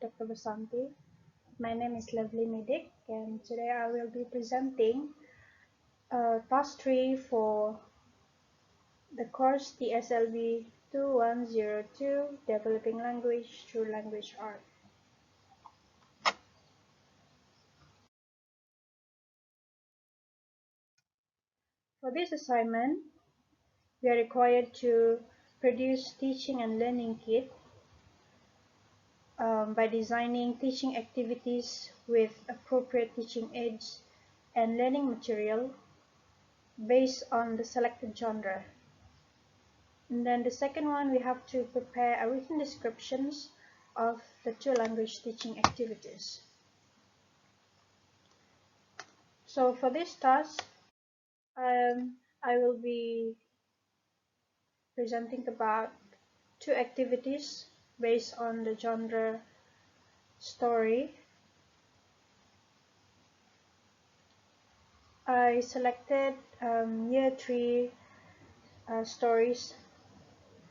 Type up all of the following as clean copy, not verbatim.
Dr. Basanti. My name is Lovely Midik, and today I will be presenting task 3 for the course TSLB2102 Developing Language Through Language Art. For this assignment, we are required to produce teaching and learning kit by designing teaching activities with appropriate teaching aids and learning material based on the selected genre. And then the second one, we have to prepare a written descriptions of the two language teaching activities. So for this task, I will be presenting about two activities based on the genre story. I selected year 3 stories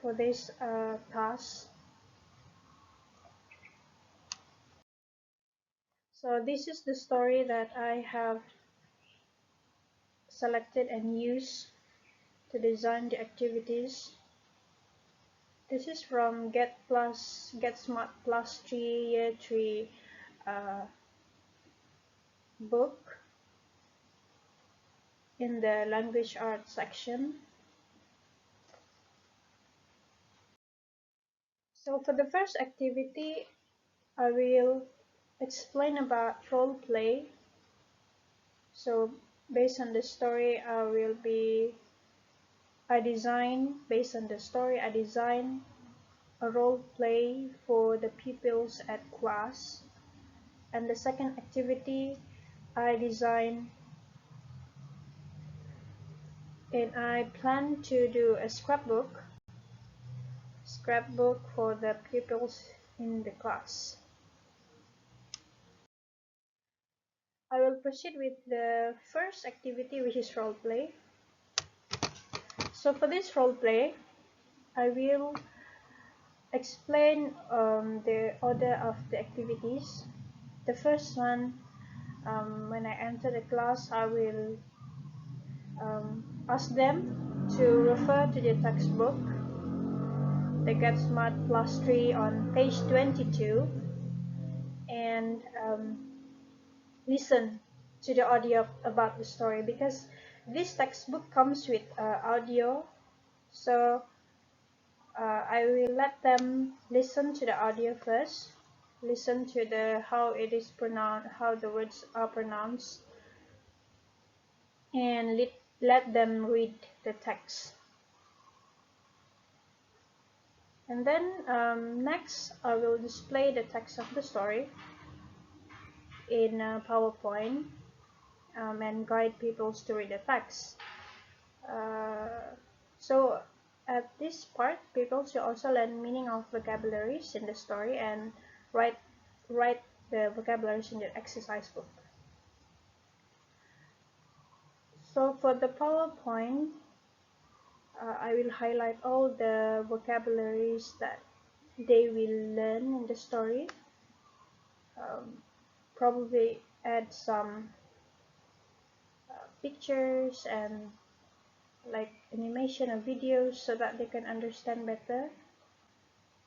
for this task. So this is the story that I have selected and used to design the activities. This is from Get Smart Plus 3 Year 3 book in the language art section. So for the first activity, I will explain about role play. So based on the story, based on the story, I design a role play for the pupils at class. And the second activity, I plan to do a scrapbook for the pupils in the class. I will proceed with the first activity, which is role play. So for this role play, I will explain the order of the activities. The first one, when I enter the class, I will ask them to refer to the textbook, the Get Smart Plus 3 on page 22, and listen to the audio about the story, because this textbook comes with audio. So I will let them listen to the audio first, listen to how it is pronounced, how the words are pronounced, and let them read the text. And then next, I will display the text of the story in PowerPoint and guide people to read the text. So at this part, people should also learn meaning of vocabularies in the story and write the vocabularies in the exercise book. So for the PowerPoint, I will highlight all the vocabularies that they will learn in the story. Probably add some pictures and like animation or videos so that they can understand better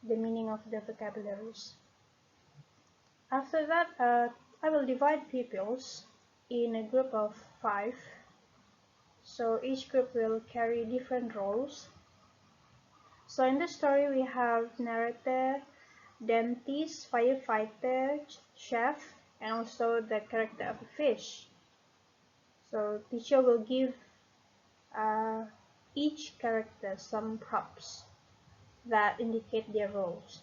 the meaning of the vocabularies. After that, I will divide pupils in a group of 5. So each group will carry different roles. So in the story, we have narrator, dentist, firefighter, chef, and also the character of a fish. So teacher will give each character some props that indicate their roles.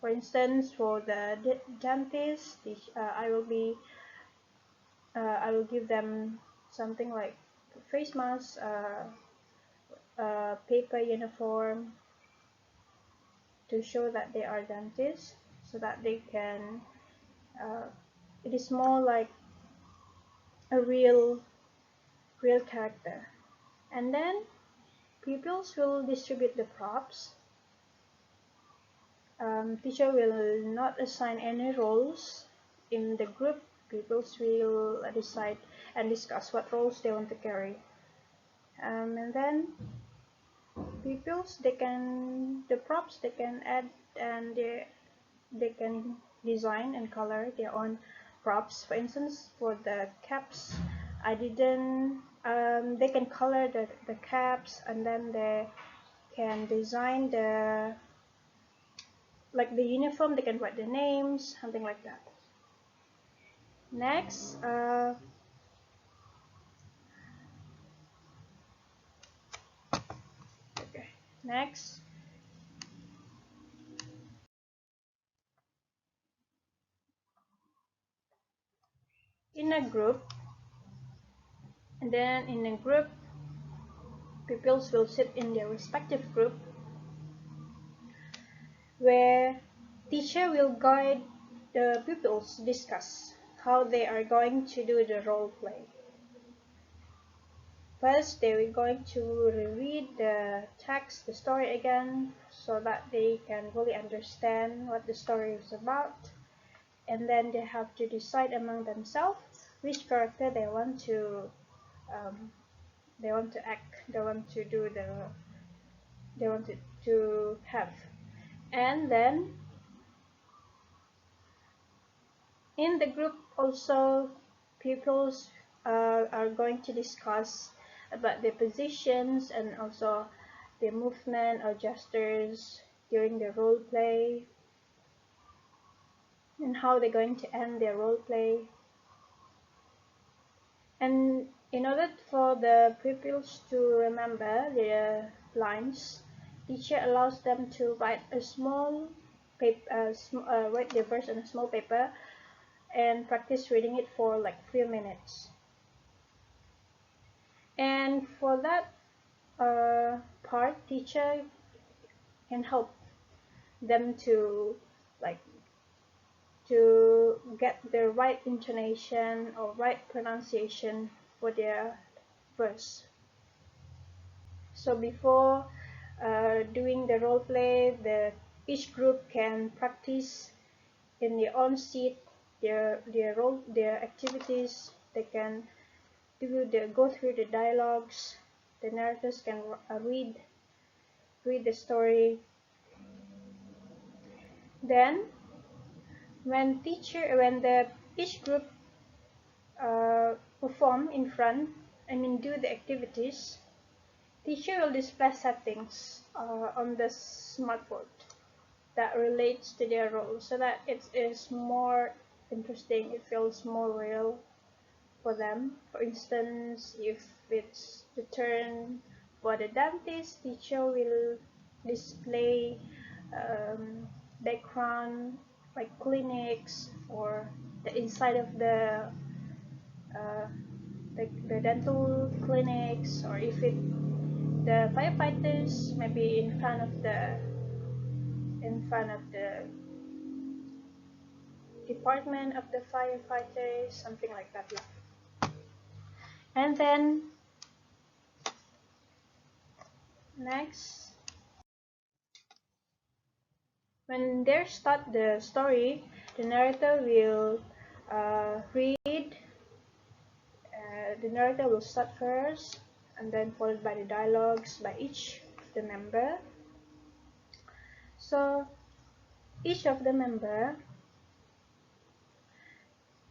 For instance, for the dentist, I will give them something like face mask, paper uniform, to show that they are dentists, so that they can. It is more like a real character. And then pupils will distribute the props teacher will not assign any roles in the group. Pupils will decide and discuss what roles they want to carry. And then pupils, the props they can add, and they can design and color their own props. For instance, for the caps, I didn't they can color the caps, and then they can design the uniform. They can write the names, something like that. Next, okay, next, in a group, and then in a group, pupils will sit in their respective group, where teacher will guide the pupils discuss how they are going to do the role play. First, they are going to reread the text, the story again, so that they can really understand what the story is about. And then they have to decide among themselves which character they want to act, they want to have. And then in the group also, pupils are going to discuss about the positions and also the movement or gestures during the role play, and how they're going to end their role play. And in order for the pupils to remember their lines, teacher allows them to write a small paper, write their verse on a small paper, and practice reading it for like 3 minutes. And for that part, teacher can help them to get the right intonation or right pronunciation for their verse. So before doing the role play, each group can practice in their own seat their activities. They can go through the dialogues. The narrators can read the story. Then, when each group perform in front, do the activities, teacher will display settings on the smartboard that relates to their role, so that it is more interesting. It feels more real for them. For instance, if it's the turn for the dentist, teacher will display background like clinics or the inside of uh, the dental clinics, or if the firefighters, maybe in front of the department of the firefighters, something like that. And then next, when they start the story, the narrator will read. The narrator will start first, and then followed by the dialogues by each of the member. So each of the member,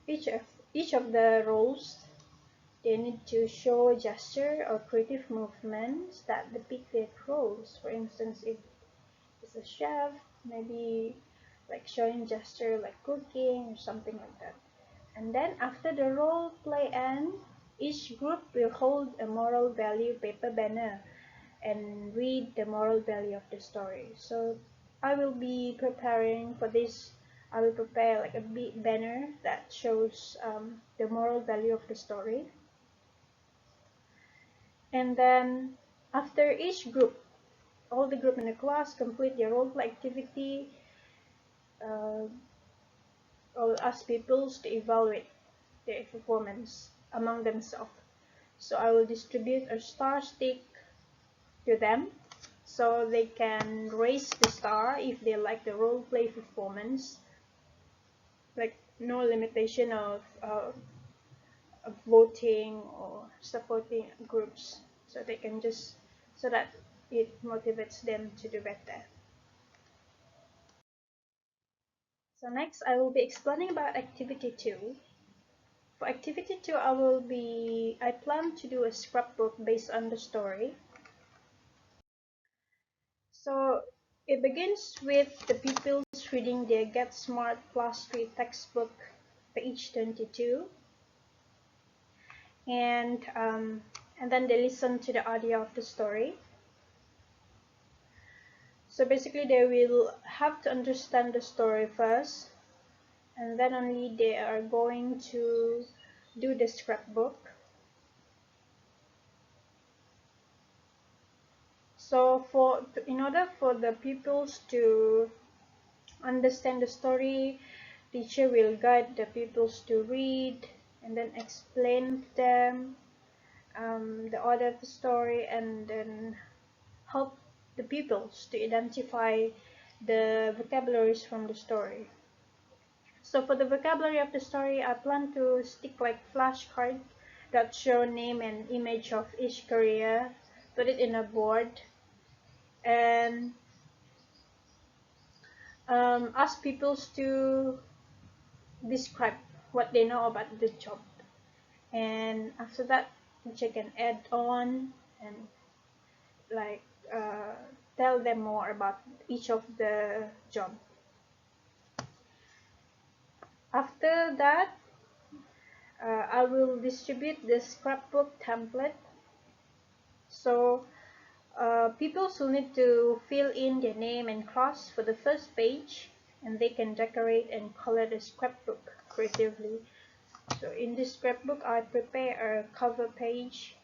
each of the roles, they need to show gesture or creative movements that depict their roles. For instance, if it's a chef, maybe like showing gesture like cooking or something like that. And then after the role play ends, each group will hold a moral value paper banner and read the moral value of the story. So I will be preparing for this. I will prepare like a big banner that shows the moral value of the story. And then after each group, all the group in the class complete their role play activity, I'll ask people to evaluate their performance among themselves. So I will distribute a star stick to them, so they can raise the star if they like the role play performance, like no limitation of voting or supporting groups, so they can just, so that it motivates them to do better. So next I will be explaining about activity 2. For activity 2, I plan to do a scrapbook based on the story. So it begins with the pupils reading their Get Smart Class 3 textbook, page 22, and then they listen to the audio of the story. So basically they will have to understand the story first, and then only they are going to do the scrapbook. So in order for the pupils to understand the story, teacher will guide the pupils to read and then explain to them the order of the story, and then help the pupils to identify the vocabularies from the story. So for the vocabulary of the story, I plan to stick like flashcards that show name and image of each career, put it in a board, and ask people to describe what they know about the job. And after that, teacher can add on and like tell them more about each of the job. After that, I will distribute the scrapbook template. So people will need to fill in their name and class for the first page, and they can decorate and color the scrapbook creatively. So in this scrapbook, I prepare a cover page,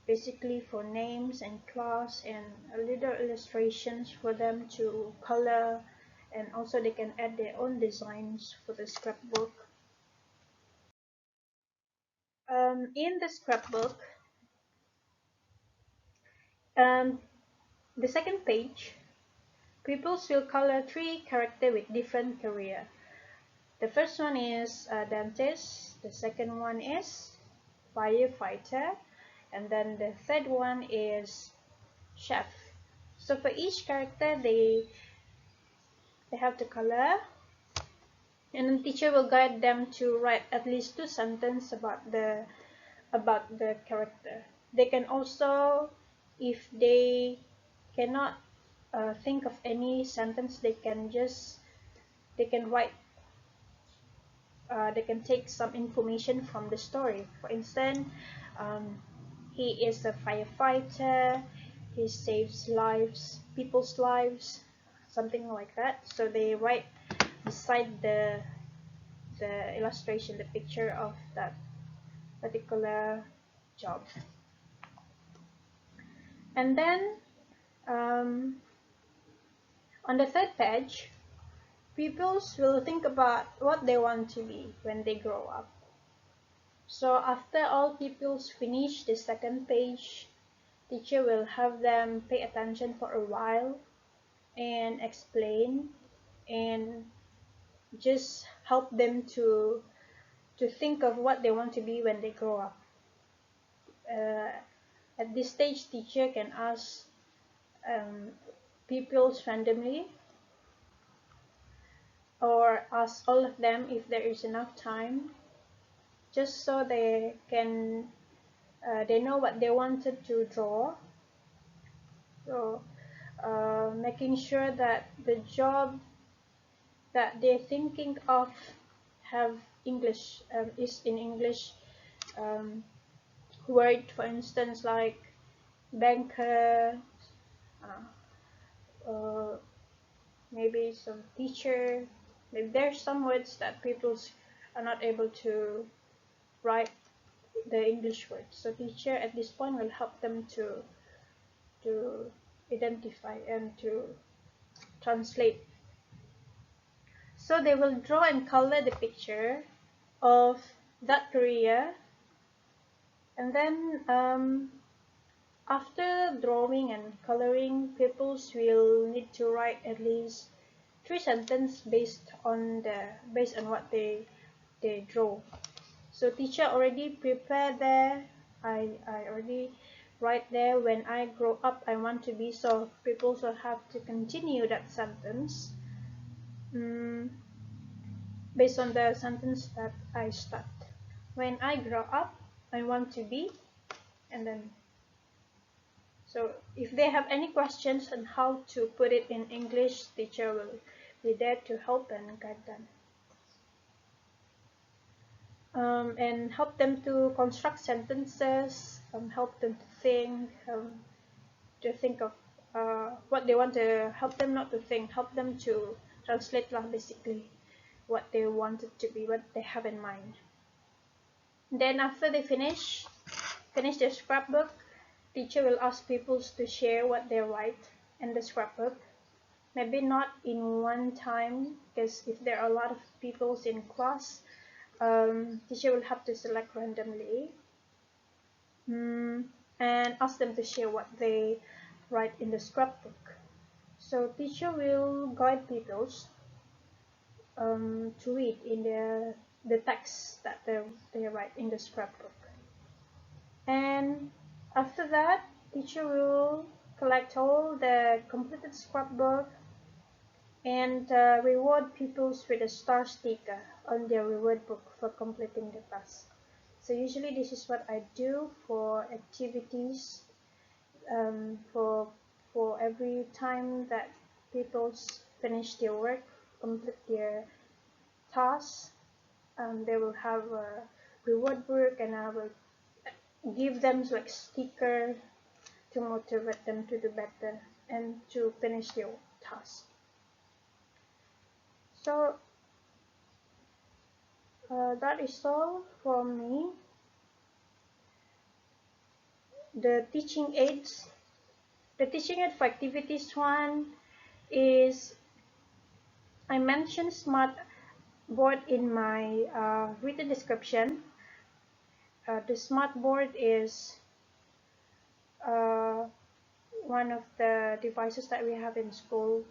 basically for names and class, and a little illustrations for them to color, and also they can add their own designs for the scrapbook. In the scrapbook, the second page, pupils will color 3 characters with different career. The first one is a dentist, the second one is firefighter, and then the third one is chef. So for each character, they have to color, and the teacher will guide them to write at least 2 sentences about the character. They can also, if they cannot think of any sentence, they can write. They can take some information from the story. For instance, um, he is a firefighter. He saves lives, people's lives, something like that. So they write beside the illustration, the picture of that particular job. And then on the third page, pupils will think about what they want to be when they grow up. So after all pupils finish the second page, teacher will have them pay attention for a while and explain, and just help them to think of what they want to be when they grow up. At this stage, teacher can ask pupils randomly, or ask all of them if there is enough time, just so they can they know what they wanted to draw. So making sure that the job that they're thinking of have English, is in English word, for instance, like banker, uh, maybe some teacher. Maybe there's some words that people are not able to write the English words. So teacher at this point will help them to identify and to translate. So they will draw and color the picture of that career, and then After drawing and coloring, pupils will need to write at least 3 sentences based on what they draw. So teacher already prepared there. I already write there, when I grow up I want to be, so people will have to continue that sentence based on the sentence that I start. When I grow up I want to be, and then so if they have any questions on how to put it in English, teacher will be there to help and guide them. And help them to construct sentences, help them to think of what they want to, help them not to think, help them to translate basically what they want it to be, what they have in mind. Then after they finish their scrapbook, teacher will ask pupils to share what they write in the scrapbook. Maybe not in one time, because if there are a lot of people in class, teacher will have to select randomly and ask them to share what they write in the scrapbook. So teacher will guide pupils to read in the text that they write in the scrapbook. And after that, teacher will collect all the completed scrapbook and reward pupils with a star sticker on their reward book for completing the task. So usually this is what I do for activities, for every time that pupils finish their work, complete their tasks, they will have a reward book, and I will give them like sticker to motivate them to do better and to finish their task. So that is all from me. The teaching aids. The teaching aid for activities 1 is, I mentioned smart board in my written description. The smart board is one of the devices that we have in school,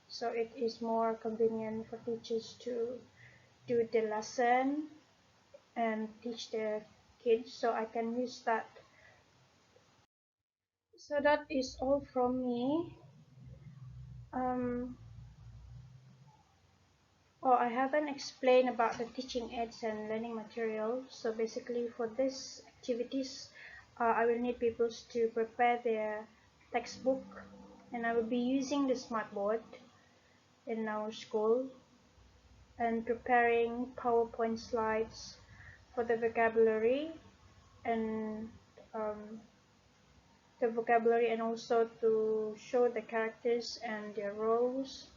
so it is more convenient for teachers to do the lesson and teach the kids, so I can use that. So that is all from me. I haven't explained about the teaching aids and learning materials. So basically for these activities, I will need people to prepare their textbook, and I will be using the smartboard in our school and preparing PowerPoint slides for the vocabulary and also to show the characters and their roles.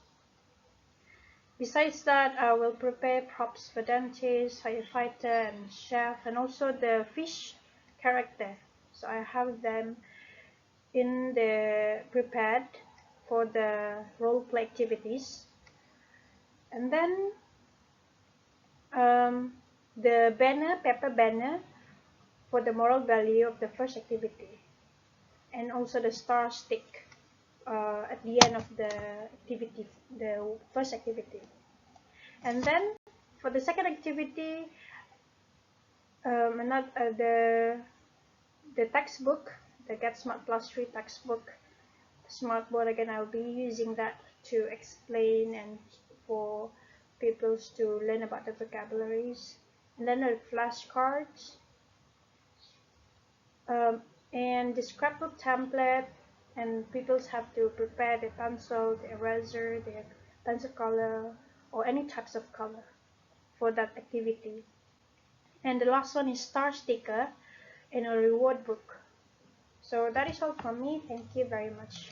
Besides that, I will prepare props for dentist, firefighter, and chef, and also the fish character. So I have them in the prepared for the role play activities. And then the paper banner for the moral value of the first activity, and also the star stick at the end of the activity, the first activity. And then for the second activity, the textbook, the Get Smart Plus 3 textbook, smartboard again, I'll be using that to explain and for people to learn about the vocabularies. And then the flashcards, and the scrapbook template, and people have to prepare the pencil, the eraser, the pencil color, or any types of color for that activity. And the last one is star sticker and a reward book. So that is all from me. Thank you very much.